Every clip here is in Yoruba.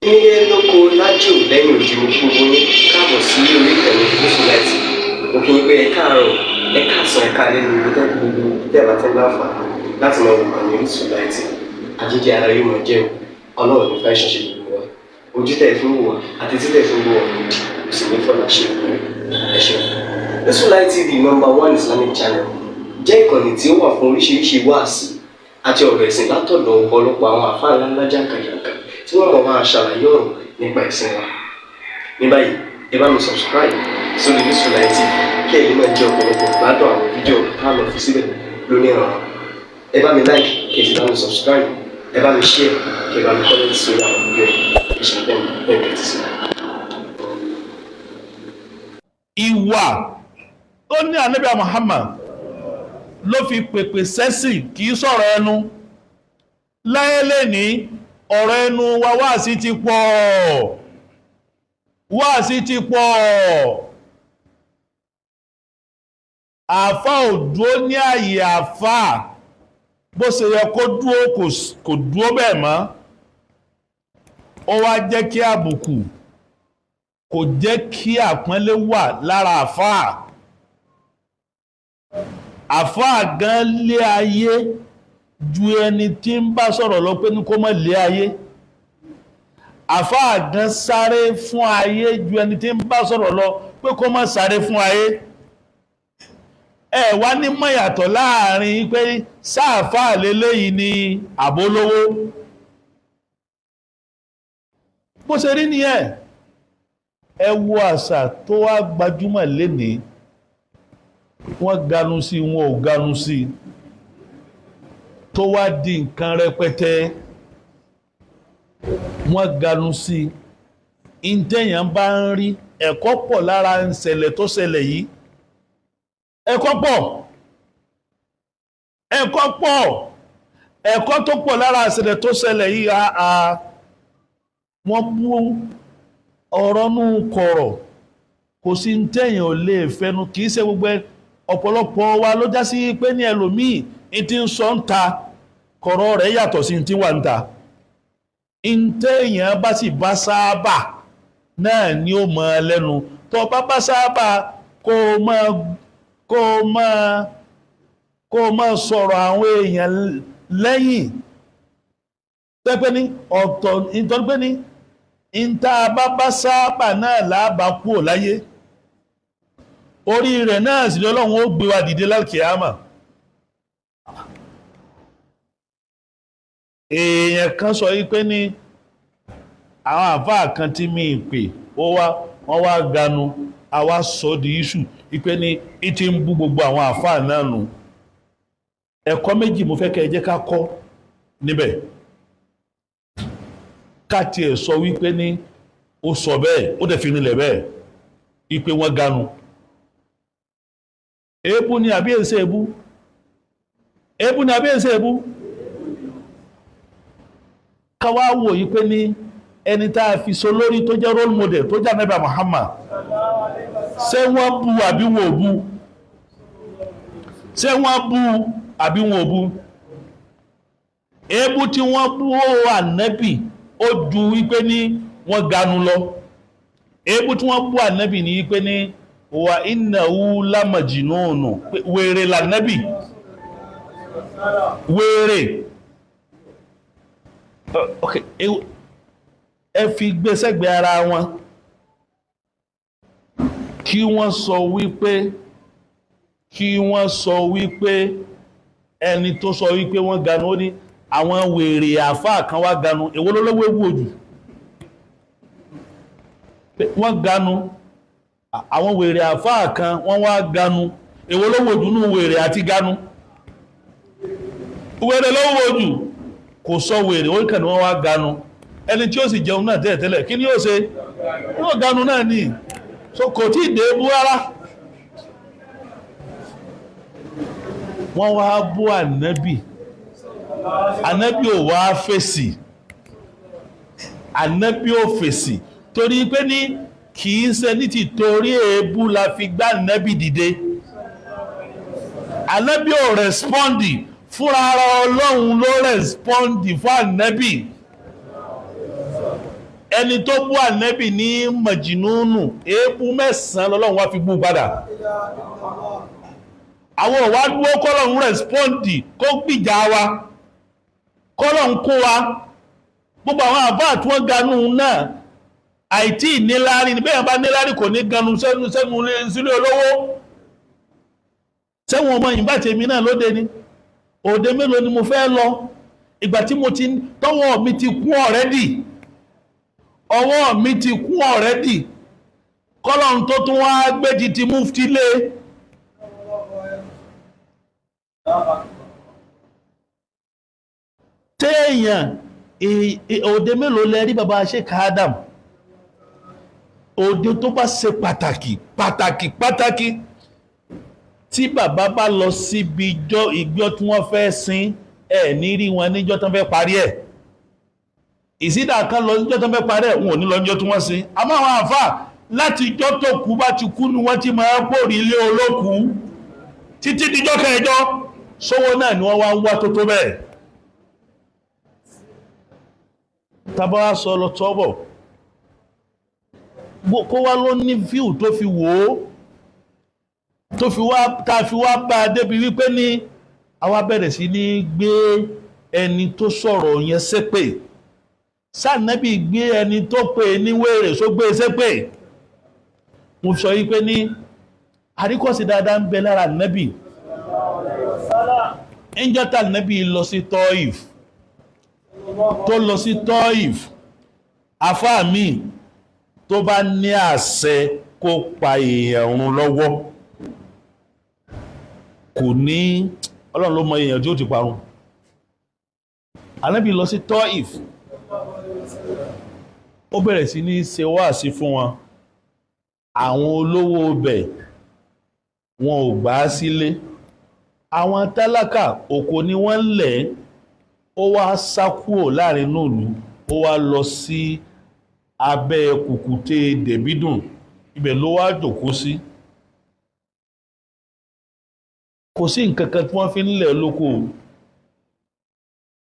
Nílé lóko lájò lẹ́yìn òdì mo kí gbogbo yín káàbọ̀ sí orí ìkànnì Mùsùlùmí. Mo kí yín pé ẹ káàárọ̀, ẹ káàsán, ẹ káalẹ́ ní ibi tẹ́lẹ̀ gbogbo tẹ́lẹ̀ àti láǹfààní láti máa wò ìkànnì Mùsùlùmí. Àjíjẹ ara yóò máa jẹun, Ọlọ́run ní fẹ́ ṣọṣẹ́ gbogbo wa. Ojú tẹ̀ fún wò wá àti títẹ̀ fún wò wá lòdì, kò sì ní fọ́nà ṣe ẹ ṣeun. Mùsùlùmí TV #1 Islamic channel jẹ́ ìkànnì tí ó wà fún oríṣiríṣi wáàsí àti ọ̀rọ̀ ẹ̀sìn látọ̀dọ̀ ọ̀pọ̀lọpọ̀ àwọn àfáà ńláńlá jàǹkàjàǹkà tí wọ́n mọ̀ máa ṣàlàyé ọ̀rọ̀ nípa ẹ̀sìn wa. Ní báyìí, ẹ bá mi subscribe sórí Mùsùlùmí TV kí ẹ lè máa jẹ ọ̀pọ̀lọpọ̀ gbádùn àwọn fídíò táwọn fi síbẹ̀ lónìí ọ̀rọ̀. Ẹ bá mi like kí ẹ sì bá mi subscribe, ẹ bá mi share kí ẹ bá mi comment sórí àwọn fídíò ìṣẹ̀lẹ̀ bẹ́ẹ̀ sí. Ìwà tó ní Ànábì Muhammad ló fi pèpè sẹ́sì kì í sọ̀rọ̀ ẹnu láyélé ní ọ̀rọ̀ ẹnu wa wáàsí ti pọ̀ àfá ò dúó ní àyè àfá bó ṣe yẹ kó dúó kò dúó bẹ́ẹ̀ mọ́ ó wá jẹ́ kí àbùkù kò jẹ́ kí àpọ́nlé wà lára àfá gan lé ayé ju ẹni tí ń bá sọ̀rọ̀ lọ pé ní kó má lé ayé àfá gan sáré fún ayé ju ẹni tí ń bá sọ̀rọ̀ lọ pé kó má sáré fún ayé ẹ wá ní mọ̀ yàtọ̀ láàrin pé sáàfá lélẹ́yìí ni àbólówó bó ṣe rí nìyẹn ẹ wo àṣà tó wá gbajúmọ̀ lénìí wọ́n ganu sí wọn ò ganu sí tó wá di nǹkan rẹpẹtẹ wọ́n ganu sí ìtẹ̀yàn bá ń rí ẹ̀kọ́ pọ̀ lára ìṣẹ̀lẹ̀ tó ṣẹlẹ̀ yìí ẹ̀kọ́ tó pọ̀ lára ìṣẹ̀lẹ̀ tó ṣẹlẹ̀ yìí wọ́n bú ọ̀rọ̀ nù kọ̀rọ̀ kò sí ìtẹ̀yàn ò lè fẹnu kì í ṣe gbogbo ọ̀pọ̀lọpọ̀ wa ló já sí pé ní ẹlòmíì tí ń sọ ń ta kọ̀rọ̀ rẹ̀ yàtọ̀ sí tí wà ń ta ìtẹ̀yàn bá sì bá sáábà náà ni ó mọ lẹ́nu tó bá sáábà kó máa sọ̀rọ̀ àwọn èèyàn lẹ́yìn tẹ́pẹ́ ní ọ̀tọ̀ nítorí pé ní ìta bá sáábà náà láàbà kúrò láyé orí rẹ̀ náà sì lọ́lọ́run ó gbé wa dìde lálkìámà èèyàn kan sọ wípé ní àwọn àfáà kan tí mi pè wọ́n wá ganu àwa sọ di iṣu wípé ní ìtí ń bú gbogbo àwọn àfáà náà nù ẹ̀kọ́ méjì mo fẹ́ kẹ́ ẹ jẹ́ ká kọ́ níbẹ̀ ká tiẹ̀ sọ wípé ní ó sọ bẹ́ẹ̀ ó dẹ̀ fi rinlẹ̀ bẹ́ẹ̀ wípé wọ́n ganu èébú ni àbí èsè èébú káwá wò yí pé ní ẹni tá a fi so lórí tó jẹ́ role model tó jẹ́ Ànábì Muhammad ṣé wọ́n bú àbí wọn ò bú èébú tí wọ́n bú Ànábì ó ju wípé ní wọ́n ganu lọ èébú tí wọ́n bú Ànábì ní wípé ní wa innahu lamajnunu wèrè l'Ànábì wèrè okay ẹ fi gbésẹ̀gbẹ̀ ara wọn kí wọ́n sọ wípé ẹni tó sọ wípé wọ́n ganu ó ní àwọn wèrè àfáà kan wá ganu èwo ló lówó ewu òjù wọ́n ganu àwọn wèrè àfáà kan wọ́n wá ganu èwo ló wò jù nú wèrè àti ganu wèrè ló wò jù kò sọ wèrè ó kàn ní wọ́n wá ganu ẹni tí ó sì jẹun náà tẹ́lẹ̀tẹ́lẹ̀ kí ni ó ṣe yóò ganu náà ní so kò tí ì dé bú rárá wọ́n wá bú Ànábì ò wá fèsì Ànábì ò fèsì torí pé ní kìí ṣe ní ti torí èébú la fi gbá Ànábì dìde Ànábì ò rẹ̀spọ́ndì fúnra ara Ọlọ́run ló rẹ̀spọ́ndì fún Ànábì ẹni tó bú ànẹ́bì ní màjìnúnù èébú 9 lọ́lọ́run wá fi bú padà àwọn ọ̀wá dúró kọ́lọ̀run rẹ̀spọ́ǹdì kó gbìjà wa kọ́lọ̀run kó wa gbogbo àwọn àbá tí wọ́n ganú náà àìtí níláárí ní bẹ́ẹ̀ bá níláárí kò ní ganu sẹ́nu sílé olówó sẹ́wọ̀n ọmọ yìí bá tèmi náà lóde ni òde mélòó ni mo fẹ́ lọ ìgbà tí mo ti tọwọ́ mi ti kún ọ̀rẹ́dì ọwọ́ mi ti kún ọ̀rẹ́dì kọ́lọ̀run tó tún wá gbé ti mufti lé téèyàn òde mélòó lẹ rí bàbá Sheikh Adam òde tó bá ṣe pàtàkì tí bàbá bá lọ síbi ìjọ tí wọ́n fẹ́ sin ẹ̀ ní rí wọn níjọ́ tán fẹ́ parí ẹ̀ ìsídà kan lọ níjọ́ tán fẹ́ parí ẹ̀ wọn ò ní lọ níjọ́ tí wọ́n sin àmọ́ àwọn àfà láti ìjọ́ tó kú bá ti kú ni wọ́n ti máa pòrí ilé olókùú títí díjọ́ kẹjọ sówó náà ni wọ́n wá ń wá tó bẹ́ẹ̀ tàbá sọ lọ tọ́bọ̀ kó wá ló ní fíù tó fi wò ó tó fi wá tá fi wá bá a débi wípé ní àwa bẹ̀rẹ̀ sí ní gbé ẹni tó sọ̀rọ̀ yẹn ṣépè sànẹ́bì gbé ẹni tó pè ní wèrè só gbé ṣépè mo sọ wípé ní àríkọ́sí dáadáa ń bẹ lára nẹ́bì ẹnjọ́ta nẹ́bì lọ sí Tọ́ìf tó lọ sí Tọ́ìf afá mi tó bá ní àṣẹ kó pa èèyàn run lọ́wọ́ kò ní Ọlọ́run ló mọ èèyàn tí ó ti parun Ànábì lọ sí Tọ́ìf ó bẹ̀rẹ̀ sí ní ṣe wáàsí fún wọn àwọn olówó bẹ̀ wọn ò gbà á sílé àwọn tálákà òkò ni wọ́n lẹ̀ ó wá sá kúrò láàrin nóòlù ó wá lọ sí abẹ́ kùkùté dẹ̀bídùn ibẹ̀ ló wá jókòó sí kò sí nǹkan kan tí wọ́n fi ń lẹ̀ lóko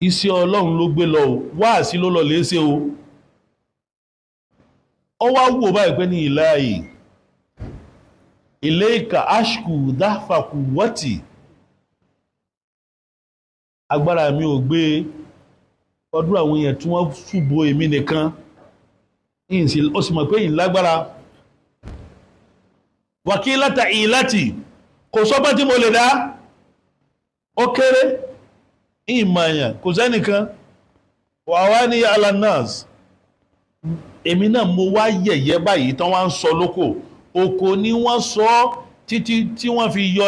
iṣẹ́ Ọlọ́run ló gbé lọ wáàsí ló lọ léṣe o ó wá wò báyìí pé ní ìláyìí ilayka ashku dhahfa quwwati agbára mi ò gbé ọdún àwọn èèyàn tí wọ́n ṣùgbọ́ èmi nìkan ó sì mọ̀ pé ìlágbára wàkílátà ìlàtì kò sọ́gbọ́n tí mo lè dá ó kéré ìmọ̀ọ̀yàn kò sẹ́nìkan wà wá ní alanas èmi náà mo wá yẹ̀yẹ́ báyìí tán wá ń sọ lóko oko ni wọ́n sọ títí tí wọ́n fi yọ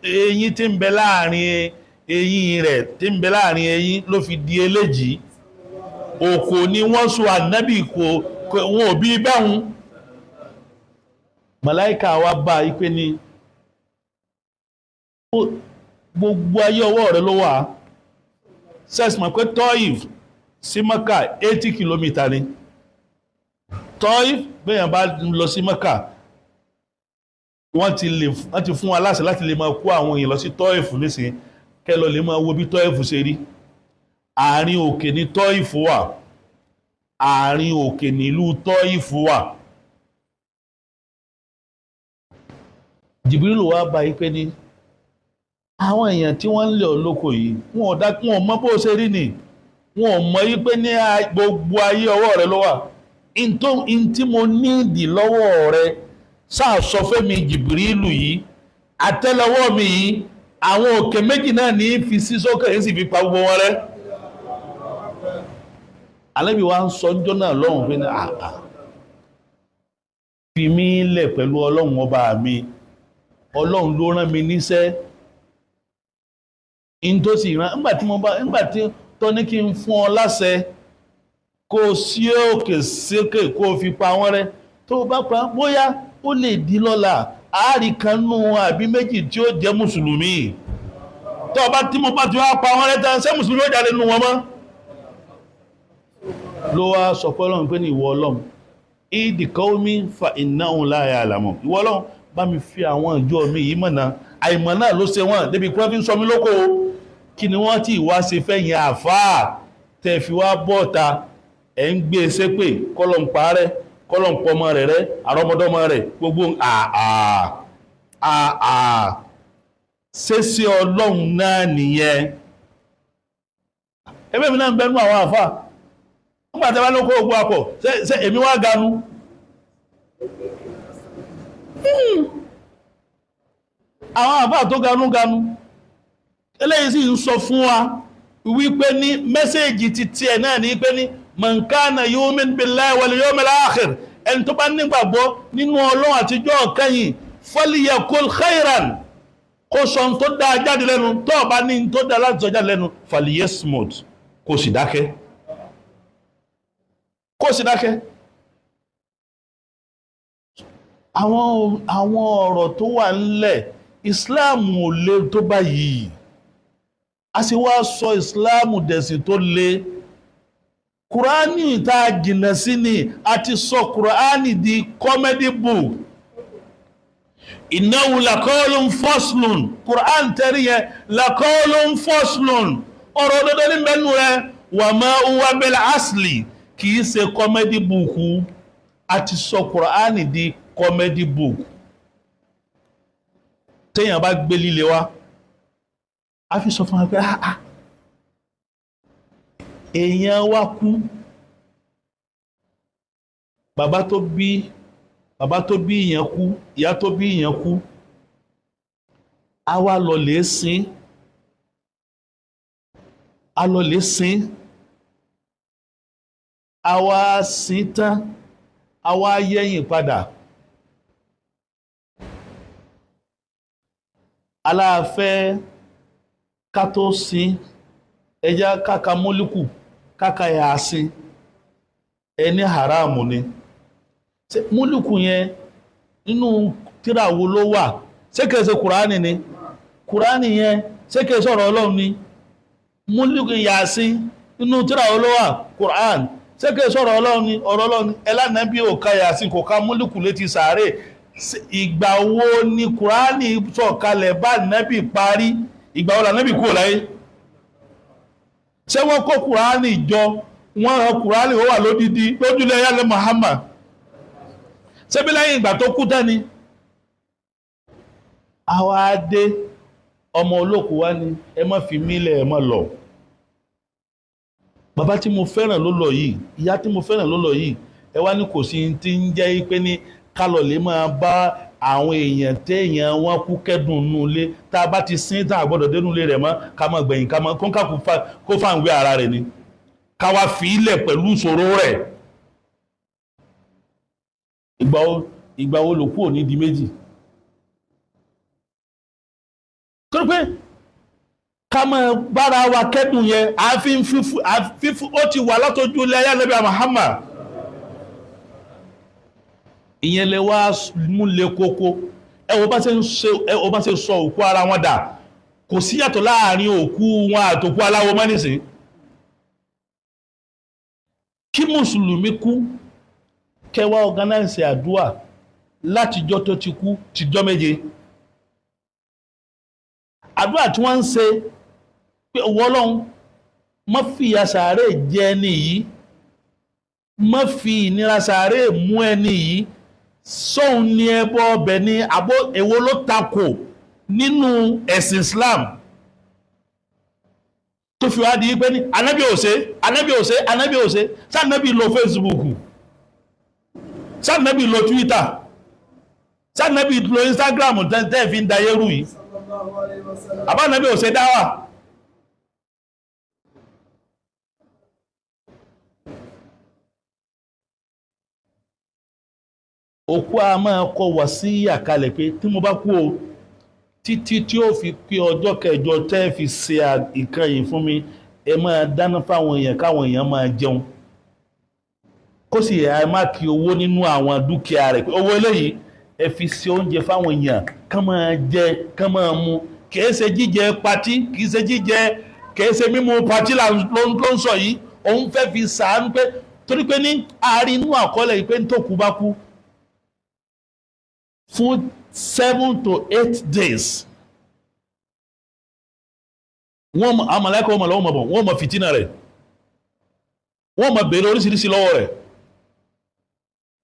eyín tí ń bẹ láàrin eyín rẹ̀ tí ń bẹ láàrin eyín ló fi di eléjì oko ni wọ́n sọ ànábì wọn ò bí báhùn màláíkà wá bá ipé ni gbogbo ayé ọwọ́ rẹ̀ ló wà sẹ́sìmọ̀ pé Tọ́ìf sí Mẹ́kà 80 kìlómítà ni Tọ́ìf bẹ́yàn bá lọ sí Mẹ́kà wọ́n ti fún aláṣẹ láti lè máa kó àwọn èèyàn lọ sí Tọ́ìf nísìn kẹlọ lè máa wo bí Tọ́ìf ṣe rí àárín òkè ní Tọ́ìf wà àárín òkè nílùú Tọ́ìf wà Jìbìrìlù wá bá ipé ní àwọn èèyàn tí wọ́n ń lé olóko yìí wọn ò mọ̀ bó ṣe rí ni wọn ò mọ̀ yí pé ní gbogbo ayé ọwọ́ rẹ ló wà in tí mo nídìí lọ́wọ́ rẹ sáà sọ fẹ́mi Jìbìrìlù yìí àtẹ́lẹwọ́ mi yìí àwọn òkè méjì náà ní fi sí sókè yìí sì fi pa gbogbo wọn rẹ Ànábì wa ń sọ ọjọ́ náà lọ́hùn pé ní àà fi mí lẹ̀ pẹ̀lú Ọlọ́run ọba mi Ọlọ́run ló rán mi níṣẹ́ in tó sì rán nígbàtí tó ní kí n fún ọ láṣẹ kó sí òkè sékè kó fi pa wọ́n rẹ́ tó bá pa bóyá ó lè di lọ́la àárí kan nù àbí méjì tí ó jẹ́ mùsùlùmí tó bá tí mo bá ti wá pa wọ́n rẹ́ tán ṣé mùsùlùmí ó jáde nù wọn mọ́ ló wá sọ pé Ọlọ́run pé ní ìwọ Ọlọ́run ìdí qaumi fa innahum la ya'lamun ìwọ Ọlọ́run bá mi fi àwọn ìjọ mi yìí mọ̀nà àìmọ̀ náà ló ṣe wọ́n débi pé fi ń sọ mí lóko kí ni wọ́n tí wá ṣe fẹ́yìn àfáà tẹ́ fi wá bọ́ta ẹ̀ ń gbé ṣépè kọ́lọ̀ ń parẹ́ kọ́lọ̀ ń pọmọ rẹ̀ rẹ́ àrọ́mọdọ́mọ rẹ̀ gbogbo ṣéṣe ọlọ́run náà nìyẹn ẹgbẹ́ mi náà ń bẹnu àwọn àfà nígbà tí a bá ló kó ogun apọ̀ ṣe èmi wá ganu àwọn àfà tó ganu eléyìí sì ń sọ fún wa wípé ní mẹ́sẹ̀jì ti tiẹ̀ náà ní pé ní man kana yu'min billahi wal yawmil akhir ẹni tó bá nígbàgbọ́ nínú ọlọ́run àtijọ́ kẹ́yìn falyakul khairan kó sọ tó dáa jáde lẹ́nu tó bá ní tó dáa láti sọ jáde lẹ́nu falyasmut kó sì dákẹ́ àwọn ọ̀rọ̀ tó wà ńlẹ̀ Islam ò le tó báyìí a sì wá sọ Islam dẹ̀sìn tó le Kùránì tá a jìnà sí ni a ti sọ Kùránì di comedy book innahu laqawlun faslun Kùránì tẹ́rí yẹn laqawlun faslun ọ̀rọ̀ òdodo ní mẹ́nu rẹ̀ wa ma huwa bil asli kìí ṣe comedy book a ti sọ Kùránì di comedy book téèyàn bá gbé líle wá a fi sọ fún wa pé èèyàn wá kú bàbá tó bí ìyẹn kú ìyá tó bí ìyẹn kú a wá lọ lè sin a wá sin tán a wá yẹ̀yìn padà aláàfẹ́ ká tó sin ẹjá káka mólíkù káka yàásín ẹni haramu ni mólíkù yẹn nínú tírà wo ló wà ṣé kìí ṣe kùránì ni kùránì yẹn ṣé kìí sọ̀rọ̀ ọlọ́run ni mólíkù yàásín nínú tírà wo ló wà kùránì ṣé kìí sọ̀rọ̀ ọlọ́run ni ọ̀rọ̀ ọlọ́run ni ẹlànàbí ò ka yàásín kò ka mólíkù létí sàárè ìgbà wo ni kùránì sọ̀kalẹ̀ bá nábì parí ìgbà wo la nábì kúrò láyé ṣé wọ́n kó kùránì jọ wọ́n rán kùránì ó wà lódìdí lójúlé yálẹ̀ Muhammad ṣé bí lẹ́yìn ìgbà tó kú tẹ́ni àwọn adé ọmọ olókùú wá ní ẹ má fi mílẹ̀ ẹ má lọ bàbá tí mo fẹ́ràn ló lọ yìí ìyá tí mo fẹ́ràn ló lọ yìí ẹ wá ní kò sí ti ń jẹ́ pé ní kálọ̀ lè máa bá àwọn èèyàn téèyàn wọn kú kẹ́dùn nù lé tá a bá ti sín tá a gbọ́dọ̀ dénú lé rẹ̀ mọ́ ká má gbẹ̀yìn ká má kó fáǹwé ara rẹ̀ ni ká wá fi ilẹ̀ pẹ̀lú ìṣòro rẹ̀ ìgbà wo ló kú òní di méjì tó pé ká máa bára wa kẹ́dùn yẹn àfi fífú ó ti wà látọjú ilé ayé Ànábì Muhammad ìyẹn lè wá mú lè kókó ẹwọ bá ṣe sọ òkú ara wọn dà kò sí yàtọ̀ láàrin òkú wọn àtòkú aláwo mọ́nìsìn kí mùsùlùmí kú kẹwàá organize àdúà látijọ́ tó ti kú tìjọ́ méje àdúà tí wọ́n ń ṣe pé Ọlọ́run má fi ìyà sàárè jẹ ẹni yìí má fi ìnira sàárè mú ẹni yìí sóun ni ẹbọ ọbẹ̀ ni àbó èwo ló takò nínú ẹ̀sìn Islam tó fi wá di pé ní anábì ò ṣe sáànábì lo Facebook sáànábì lo Twitter sáànábì lo Instagram tẹ́ fi ń dayérú yìí àbá anábì ò ṣe dáwà òkú a máa kọ wàsíyà kalẹ̀ pé tí mo bá kú o títí tí ó fi pé ọjọ́ kẹjọ tẹ́ fi ṣe nǹkan yìí fún mi ẹ máa dáná fáwọn èèyàn káwọn èèyàn máa jẹun kó sì ẹ má kí owó nínú àwọn dúkìá rẹ̀ pé owó eléyìí ẹ fi ṣe oúnjẹ fáwọn èèyàn kán máa jẹ kán máa mu kìí ṣe jíjẹ patí kìí ṣe mímu patí ló ń sọ yìí òun fẹ́ fi sàánú pé torí pé ní àárín inú àkọọ́lẹ̀ yìí pé ní tó kú bá kú fún 7 to 8 days wọ́n àmàlẹ́kọ̀ ọmọ lọ́wọ́ mọ̀ wọ́n mọ̀ fìtínà rẹ̀ wọ́n máa béèrè oríṣiríṣi lọ́wọ́ rẹ̀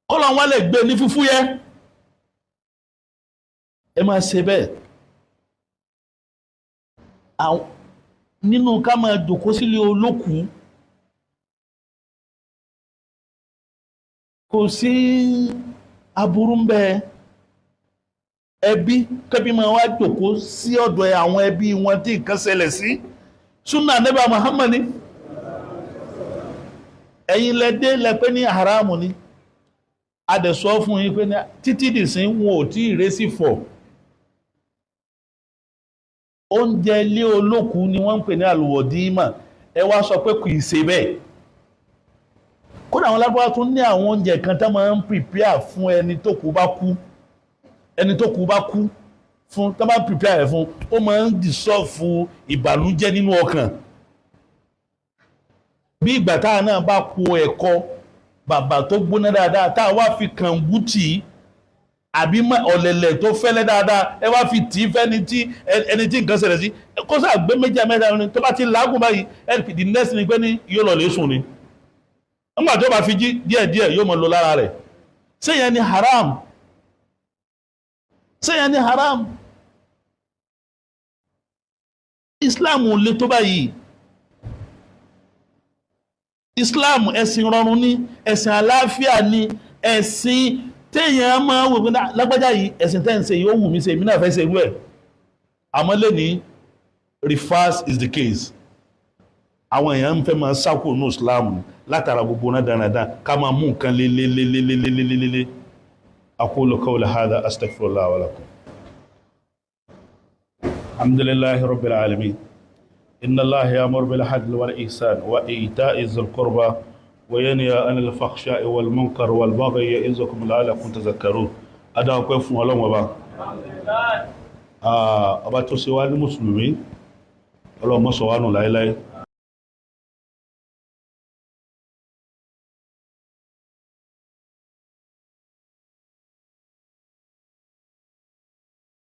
kọ́lọ̀ wọn lè gbé ní fúfúyẹ́ ẹ máa ṣe bẹ́ẹ̀ nínú ká máa dòkó sílé olókùú kò sí aburú ń bẹ ẹbí kẹ́bí máa wá dòkó sí ọ̀dọ̀ àwọn ẹbí wọn tí nǹkan ṣẹlẹ̀ sí súnà Ànábì Muhammad ni ẹ̀yin lẹ́dẹ́ lẹ́pẹ́ ní haramu ni adẹ̀sọ́ fún yín pé títí dìsín wọn ò tí ìrẹsì fọ̀ oúnjẹ ilé olókùú ni wọ́n ń pè ní àlùwọ̀dímà ẹ wá sọ pé kò ì ṣe bẹ́ẹ̀ kódà àwọn lágbára tún ní àwọn oúnjẹ kan tó máa ń prepare fún ẹni tó kú bá kú fún tó máa ń prepare rẹ̀ fún ó máa ń dissolve ìbànújẹ́ nínú ọkàn bí ìgbà táà náà bá po ẹ̀kọ bàbà tó gbóná dáadáa táà wá fi kàngútì àbí ọ̀lẹ̀lẹ̀ tó fẹ́lẹ́ dáadáa ẹ wá fi tì í fẹ́ni tí ẹni tí nǹkan ṣẹlẹ̀ sí kó sáà gbé méjì mẹ́ta ní tó bá ti làágùn báyìí the next ni pé ní yóò lọ lè sùn ni nígbà tó bá fi jí díẹ̀díẹ̀ yóò mọ̀ lọ lára rẹ̀ ṣéyẹn ni haram Islam ò le tó báyìí Islam ẹ̀sìn rọrùn ní ẹ̀sìn àlàáfíà ní ẹ̀sìn téèyàn máa wò pé lágbájá yìí ẹ̀sìn tẹ́ ń ṣe yóò wù mí ṣe èmi náà fẹ́ ṣe irú ẹ̀ àmọ́ lè ní reverse is the case àwọn èèyàn ń fẹ́ máa sákò ní Islam látara gbogbo náà dáradára ká máa mú nǹkan lélélélélélélélélé aqulu qawla hadha astaghfirullah wa lakum alhamdulillahi rabbil alamin inna allaha ya'muru bil adli wal ihsan wa ita'i dhil qurba وينهى عن الفحشاء والمنكر والبغي يعظكم لعلكم تذكرون ada ọpẹ́ fún Ọlọ́run ọba tó ṣe wá ní mùsùlùmí Ọlọ́run mọ́ sọ wá nù láíláí